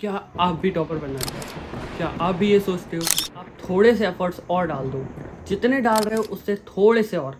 क्या आप भी टॉपर बनना चाहते हो? क्या आप भी ये सोचते हो आप थोड़े से एफर्ट्स और डाल दो, जितने डाल रहे हो उससे थोड़े से और,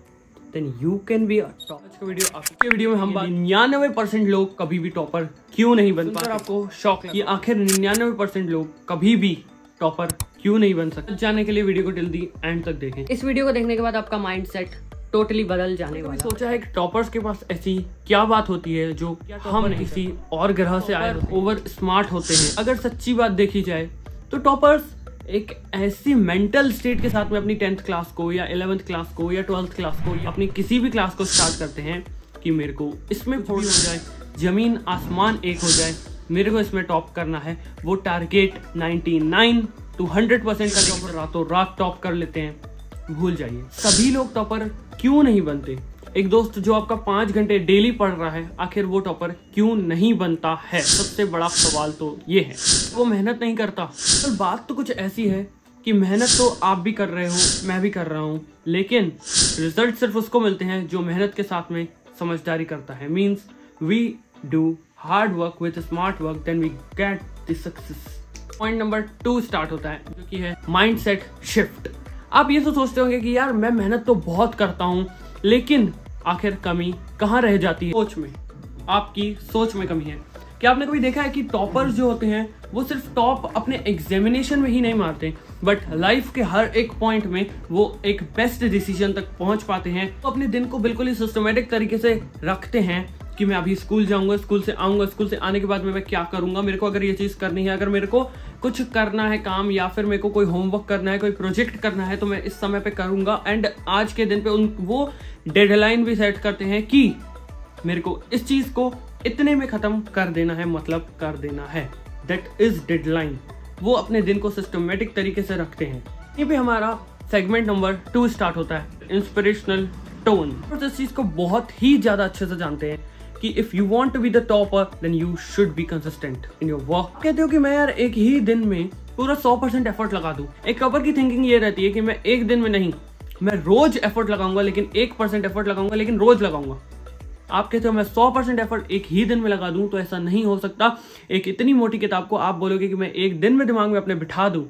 then you can be a topper. आज का वीडियो, आज के वीडियो में हम 99% लोग कभी भी टॉपर क्यों नहीं बन पाते। आपको शौक कि आखिर 99% लोग कभी भी टॉपर क्यों नहीं बन सकते। जानने के लिए वीडियो को टिल दी एंड तक देखें। इस वीडियो को देखने के बाद आपका माइंड सेट टोटली बदल जाने वाला। सोचा है कि टॉपर्स के पास ऐसी क्या बात होती है जो हम किसी और ग्रह से आए ओवर स्मार्ट होते हैं। अगर सच्ची बात देखी जाए तो टॉपर्स एक ऐसी मेंटल स्टेट के साथ में अपनी 10th क्लास को या 11th क्लास को या 12th क्लास को या अपनी किसी भी क्लास को स्टार्ट करते हैं कि मेरे को इसमें थोड़ी हो जाए, जमीन आसमान एक हो जाए, मेरे को इसमें टॉप करना है। वो टारगेट 99 to 100% का टॉपर रातों रात टॉप कर लेते हैं। भूल जाइए, सभी लोग टॉपर क्यों नहीं बनते। एक दोस्त जो आपका 5 घंटे डेली पढ़ रहा है, आखिर वो टॉपर क्यों नहीं बनता है? सबसे बड़ा सवाल तो ये है, वो मेहनत नहीं करता। तो बात तो कुछ ऐसी है कि मेहनत तो आप भी कर रहे हो, मैं भी कर रहा हूँ, लेकिन रिजल्ट सिर्फ उसको मिलते हैं जो मेहनत के साथ में समझदारी करता है। Means we do hard work with smart work, then we get the success. Point number 2 start होता है, जो कि है माइंड सेट शिफ्ट। आप ये तो सोचते होंगे कि यार मैं मेहनत तो बहुत करता हूँ, लेकिन आखिर कमी कहाँ रह जाती है? सोच में, आपकी सोच में कमी है। क्या आपने कभी देखा है कि टॉपर्स जो होते हैं वो सिर्फ टॉप अपने एग्जामिनेशन में ही नहीं मारते, बट लाइफ के हर एक पॉइंट में वो एक बेस्ट डिसीजन तक पहुंच पाते हैं। तो अपने दिन को बिल्कुल ही सिस्टमेटिक तरीके से रखते हैं कि मैं अभी स्कूल जाऊंगा, स्कूल से आऊंगा, स्कूल से आने के बाद में मैं क्या करूंगा, मेरे को अगर ये चीज करनी है, अगर मेरे को कुछ करना है काम, या फिर मेरे को कोई होमवर्क करना है, कोई प्रोजेक्ट करना है, तो मैं इस समय पे करूंगा। एंड आज के दिन पे वो डेडलाइन भी सेट करते हैं कि मेरे को इस चीज को इतने में खत्म कर देना है, मतलब कर देना है। That is deadline. वो अपने दिन को सिस्टमेटिक तरीके से रखते हैं। ये पे हमारा सेगमेंट नंबर 2 स्टार्ट होता है, इंस्पिरेशनल टोन। और इस चीज को बहुत ही ज्यादा अच्छे से जानते हैं कि if you want to be the topper then you should be consistent in your work. कहते हो कि मैं यार एक ही दिन में पूरा 100% एफर्ट लगा दूं। एक टॉपर की थिंकिंग ये रहती है कि मैं एक दिन में नहीं, मैं रोज एफर्ट लगाऊंगा, लेकिन 1% एफर्ट लगाऊंगा, लेकिन रोज लगाऊंगा। आप कहते हो मैं 100% एफर्ट एक ही दिन में लगा दूं, तो ऐसा नहीं हो सकता। एक इतनी मोटी किताब को आप बोलोगे कि मैं एक दिन में दिमाग में अपने बिठा दूं,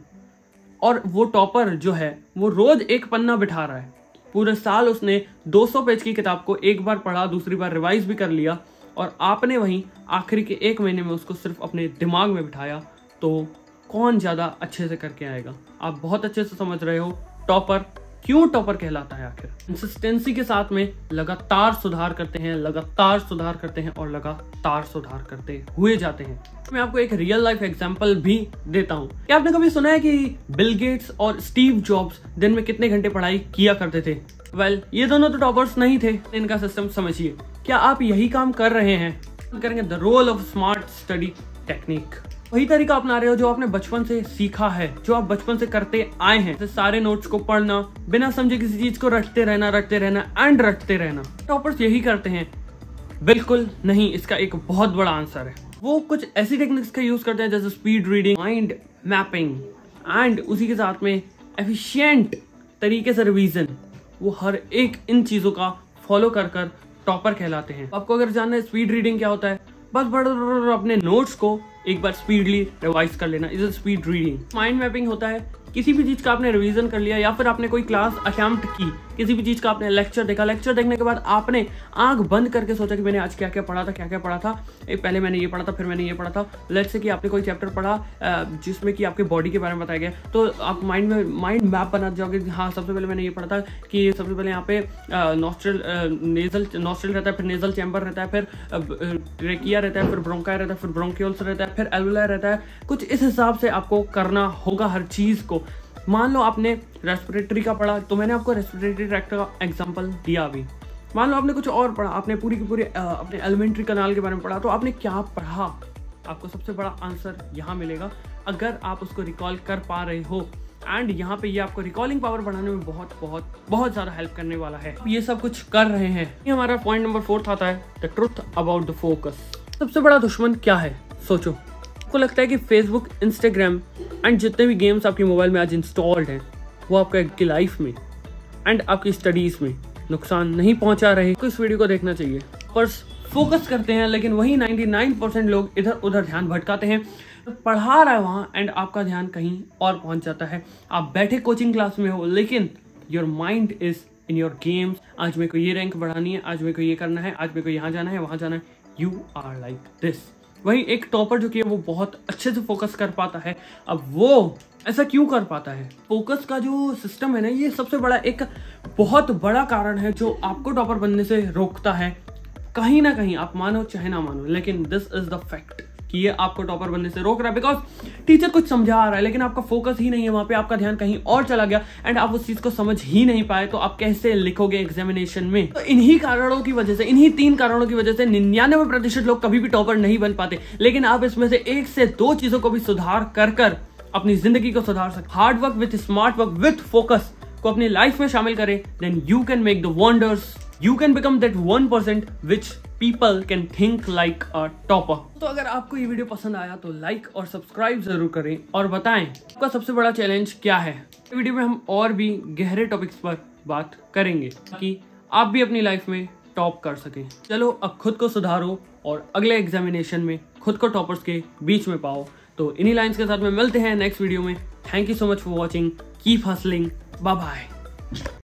और वो टॉपर जो है वो रोज एक पन्ना बिठा रहा है। पूरे साल उसने 200 पेज की किताब को एक बार पढ़ा, दूसरी बार रिवाइज भी कर लिया, और आपने वहीं आखिरी के 1 महीने में उसको सिर्फ अपने दिमाग में बिठाया। तो कौन ज्यादा अच्छे से करके आएगा? आप बहुत अच्छे से समझ रहे हो टॉपर क्यों टॉपर कहलाता है। आखिर कंसिस्टेंसी के साथ में लगातार सुधार करते हैं, लगातार सुधार करते हैं और लगातार सुधार करते हुए जाते हैं। मैं आपको एक रियल लाइफ एग्जांपल भी देता हूं। क्या आपने कभी सुना है कि बिल गेट्स और स्टीव जॉब्स दिन में कितने घंटे पढ़ाई किया करते थे? वेल, ये दोनों तो टॉपर्स नहीं थे। इनका सिस्टम समझिए। क्या आप यही काम कर रहे हैं? करेंगे the role of smart study technique. वही तरीका अपना रहे हो जो आपने बचपन से सीखा है, जो आप बचपन से करते आए हैं। जैसे सारे नोट्स को पढ़ना, बिना समझे किसी चीज को रटते रहना एंड रटते रहना। टॉपर्स यही करते हैं? बिल्कुल नहीं। इसका एक बहुत बड़ा आंसर है, वो कुछ ऐसी टेक्निक्स का यूज करते हैं जैसे speed reading, mind mapping, and उसी के साथ में एफिशिएंट तरीके से रिवीजन। वो हर एक इन चीजों का फॉलो कर टॉपर कहलाते हैं। आपको अगर जानना है स्पीड रीडिंग क्या होता है, बस अपने नोट्स को एक बार स्पीडली रिवाइज कर लेना, is speed reading. Mind mapping होता है किसी भी चीज का आपने रिवीजन कर लिया, या फिर आपने कोई क्लास अटेम्प्ट की, किसी भी चीज का आपने लेक्चर देखा, लेक्चर देखने के बाद आपने आंख बंद करके सोचा कि मैंने आज क्या क्या पढ़ा था, पहले मैंने ये पढ़ा था, फिर मैंने ये पढ़ा था। लेट्स से कि आपने कोई चैप्टर पढ़ा जिसमें कि आपके बॉडी के बारे में बताया गया, तो आप माइंड मैप बना जाओगे। हाँ, सबसे पहले मैंने ये पढ़ा था कि सबसे पहले यहाँ पे नॉस्ट्रल रहता है, फिर नेजल चैम्बर रहता है, फिर ट्रेकिया रहता है, फिर ब्रोंकाई रहता है, फिर ब्रोंकियोल्स रहता है, फिर एल्वुलाई रहता है। कुछ इस हिसाब से आपको करना होगा हर चीज को। मान लो आपने रेस्पिरेटरी का पढ़ा, तो मैंने आपको रेस्पिरेटरी ट्रैक्ट का एग्जांपल दिया अभी। मान लो आपने कुछ और पढ़ा, आपने पूरी की पूरी अपने एलिमेंट्री कनाल के बारे में पढ़ा, तो आपने क्या पढ़ा? आपको सबसे बड़ा आंसर यहाँ मिलेगा अगर आप उसको रिकॉल कर पा रहे हो। एंड यहाँ पे ये आपको रिकॉलिंग पावर बढ़ाने में बहुत बहुत बहुत ज्यादा हेल्प करने वाला है। ये सब कुछ कर रहे हैं। ये हमारा पॉइंट नंबर 4 आता है, the truth about the focus. सबसे बड़ा दुश्मन क्या है? सोचो। आपको लगता है कि फेसबुक, इंस्टाग्राम एंड जितने भी गेम्स आपके मोबाइल में आज इंस्टॉल्ड हैं, वो आपकी लाइफ में एंड आपकी स्टडीज में नुकसान नहीं पहुंचा रहे? तो इस वीडियो को देखना चाहिए। पर फोकस करते हैं, लेकिन वही 99% लोग इधर उधर ध्यान भटकाते हैं। पढ़ा रहा है वहाँ एंड आपका ध्यान कहीं और पहुंच जाता है। आप बैठे कोचिंग क्लास में हो लेकिन your mind is in your games. आज मेरे को ये रैंक बढ़ानी है, आज मेरे को ये करना है, आज मेरे को यहाँ जाना है, वहाँ जाना है। You are like this. वही एक टॉपर जो कि वो बहुत अच्छे से फोकस कर पाता है। अब वो ऐसा क्यों कर पाता है? फोकस का जो सिस्टम है ना, ये सबसे बड़ा एक बहुत बड़ा कारण है जो आपको टॉपर बनने से रोकता है। कहीं ना कहीं आप मानो चाहे ना मानो, लेकिन दिस इज द फैक्ट कि ये आपको टॉपर बनने से रोक रहा है। बिकॉज टीचर कुछ समझा रहा है लेकिन आपका फोकस ही नहीं है वहां पे, आपका ध्यान कहीं और चला गया एंड आप उस चीज को समझ ही नहीं पाए, तो आप कैसे लिखोगे एग्जामिनेशन में? तो इन्हीं कारणों की वजह से, इन्हीं 3 कारणों की वजह से 99% लोग कभी भी टॉपर नहीं बन पाते। लेकिन आप इसमें से 1 से 2 चीजों को भी सुधार कर अपनी जिंदगी को सुधार सकते। Hard work with smart work with focus को अपनी लाइफ में शामिल करें, then you can make the wonders. You can become that 1% which people can think like a topper। तो अगर आपको ये वीडियो पसंद आया तो लाइक और सब्सक्राइब जरूर करें और बताएं आपका सबसे बड़ा चैलेंज क्या है। इस वीडियो में हम और भी गहरे टॉपिक्स पर बात करेंगे ताकि आप भी अपनी लाइफ में टॉप कर सकें। चलो अब खुद को सुधारो और अगले एग्जामिनेशन में खुद को टॉपर्स के बीच में पाओ। तो इन्हीं लाइन्स के साथ में मिलते हैं नेक्स्ट वीडियो में। Thank you so much for watching. Keep hustling. Bye bye.